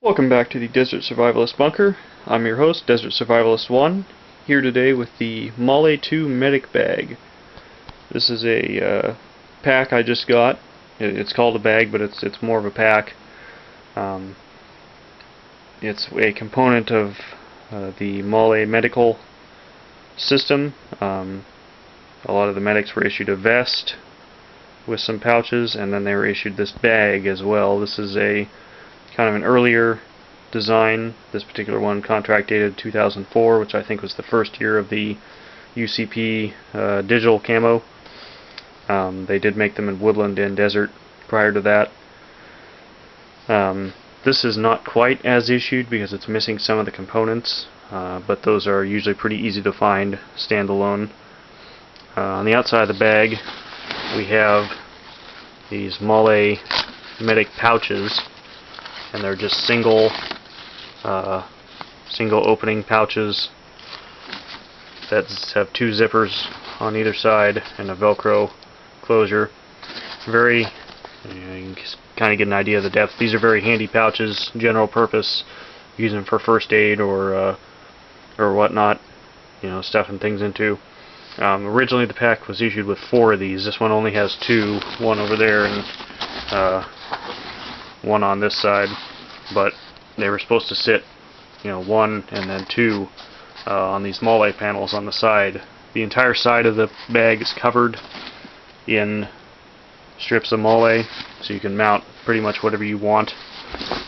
Welcome back to the Desert Survivalist Bunker. I'm your host, Desert Survivalist 1, here today with the MOLLE 2 Medic Bag. This is a pack I just got. It's called a bag, but it's more of a pack. It's a component of the MOLLE medical system. A lot of the medics were issued a vest with some pouches, and then they were issued this bag as well. This is a kind of an earlier design. This particular one contract dated 2004, which I think was the first year of the UCP digital camo. They did make them in woodland and desert prior to that. This is not quite as issued because it's missing some of the components, but those are usually pretty easy to find standalone. On the outside of the bag we have these MOLLE medic pouches, and they're just single opening pouches that have two zippers on either side and a Velcro closure. You can kind of get an idea of the depth. These are very handy pouches, general purpose, use them for first aid or whatnot, stuffing things into. Originally the pack was issued with 4 of these. This one only has 2, one over there and one on this side, but they were supposed to sit 1 and then 2 on these MOLLE panels on the side. The entire side of the bag is covered in strips of MOLLE, so you can mount pretty much whatever you want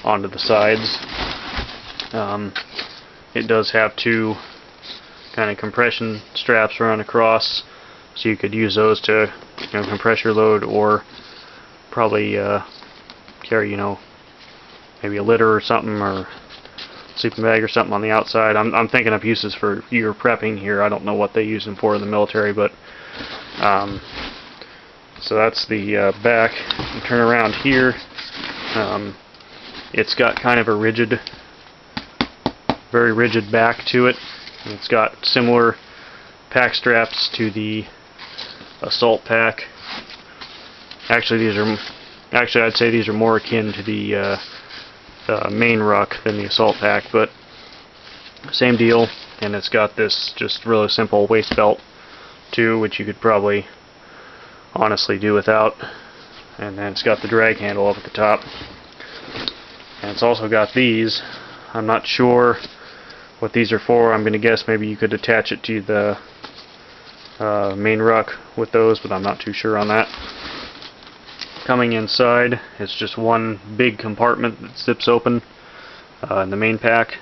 onto the sides. It does have 2 kind of compression straps run across, so you could use those to compress your load, or probably carry maybe a litter or something, or sleeping bag or something on the outside. I'm thinking of uses for your prepping here. I don't know what they use them for in the military, but so that's the back. You turn around here, it's got kind of a very rigid back to it. It's got similar pack straps to the assault pack. Actually, I'd say these are more akin to the main ruck than the assault pack, but same deal. And it's got this just really simple waist belt too, which you could probably honestly do without. And then it's got the drag handle up at the top. And it's also got these. I'm not sure what these are for. I'm going to guess maybe you could attach it to the main ruck with those, but I'm not too sure on that. Coming inside, it's just one big compartment that zips open in the main pack.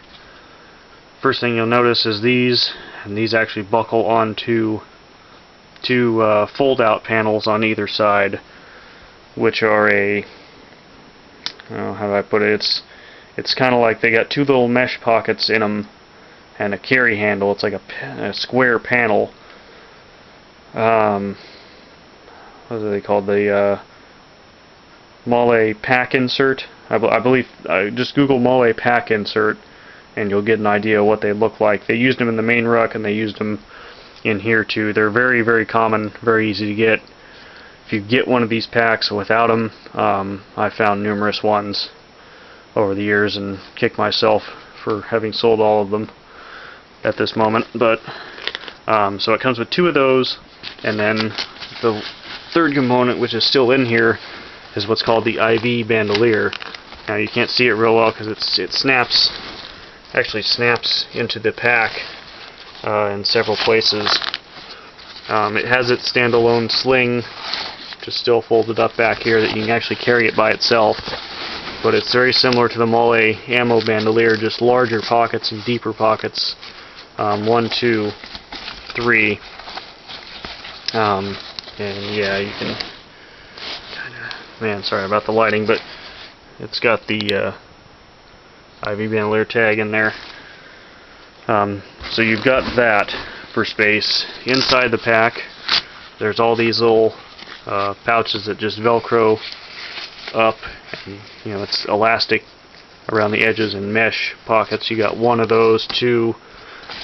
First thing you'll notice is these, and these actually buckle onto 2 fold-out panels on either side, which are how do I put it? It's kind of like they got 2 little mesh pockets in them and a carry handle. It's like a square panel. What are they called? The MOLLE pack insert. I believe. Just Google MOLLE pack insert, and you'll get an idea of what they look like. They used them in the main ruck, and they used them in here too. They're very, very common, very easy to get. If you get one of these packs without them, I found numerous ones over the years and kicked myself for having sold all of them at this moment. But so it comes with 2 of those, and then the third component, which is still in here, is what's called the IV bandolier. Now you can't see it real well because it actually snaps into the pack in several places. It has its standalone sling, just still folded up back here, that you can actually carry it by itself. But it's very similar to the MOLLE ammo bandolier, just larger pockets and deeper pockets. 1, 2, 3. And yeah, you can sorry about the lighting, but it's got the IV bandolier tag in there. So you've got that for space. Inside the pack, there's all these little pouches that just Velcro up, and it's elastic around the edges and mesh pockets. You got 1 of those, 2,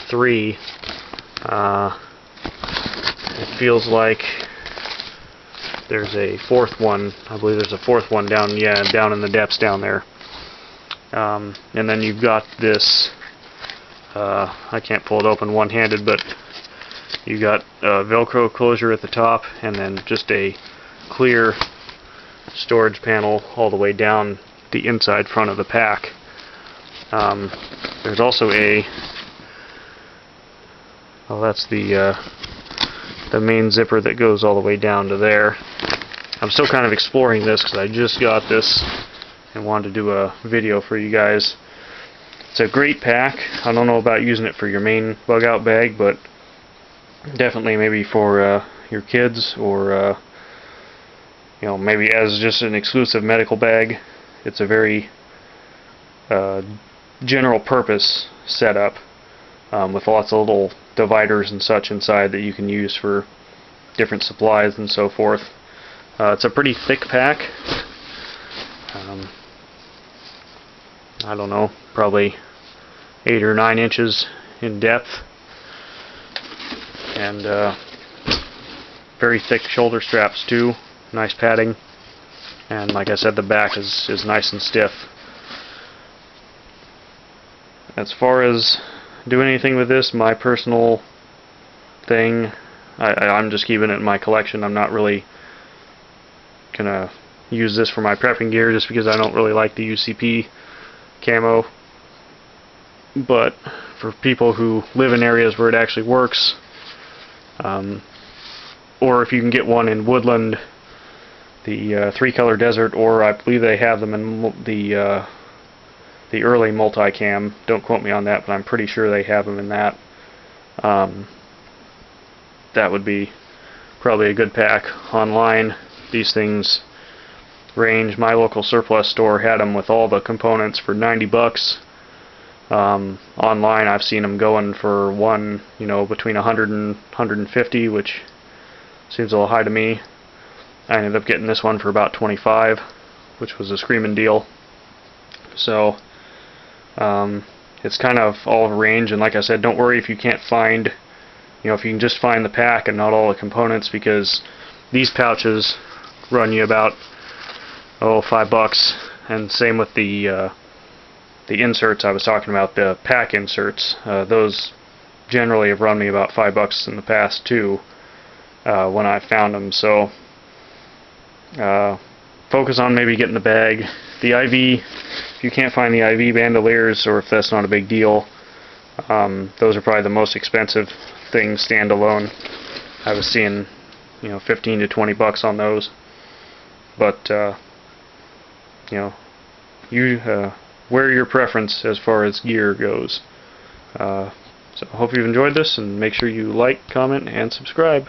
3. It feels like there's a 4th one. I believe there's a 4th one down in the depths down there. And then you've got this, I can't pull it open one-handed, but you got Velcro closure at the top, and then just a clear storage panel all the way down the inside front of the pack. There's also a, well, that's the main zipper that goes all the way down to there. I'm still kind of exploring this because I just got this and wanted to do a video for you guys. It's a great pack. I don't know about using it for your main bug out bag, but definitely maybe for your kids, or you know, maybe as just an exclusive medical bag. It's a very general purpose setup with lots of little dividers and such inside that you can use for different supplies and so forth. It's a pretty thick pack. I don't know, probably 8 or 9 inches in depth, and very thick shoulder straps too. Nice padding, and like I said, the back is nice and stiff. As far as doing anything with this, my personal thing, I'm just keeping it in my collection. I'm not really gonna use this for my prepping gear just because I don't really like the UCP camo. But for people who live in areas where it actually works, or if you can get one in woodland, the 3-color desert, or I believe they have them in the early multicam. Don't quote me on that, but I'm pretty sure they have them in that. That would be probably a good pack. Online, these things range. My local surplus store had them with all the components for $90. Online, I've seen them going for one, you know, between 100 and 150, which seems a little high to me. I ended up getting this one for about 25, which was a screaming deal. So it's kind of all of a range, and like I said, don't worry if you can't find, you know, if you can just find the pack and not all the components, because these pouches run you about $5, and same with the inserts I was talking about, the pack inserts. Those generally have run me about $5 in the past too, when I found them. So focus on maybe getting the bag. The IV, if you can't find the IV bandoliers, or if that's not a big deal, those are probably the most expensive things standalone. I was seeing, you know, 15 to 20 bucks on those. But you know, you wear your preference as far as gear goes. So I hope you've enjoyed this, and make sure you like, comment, and subscribe.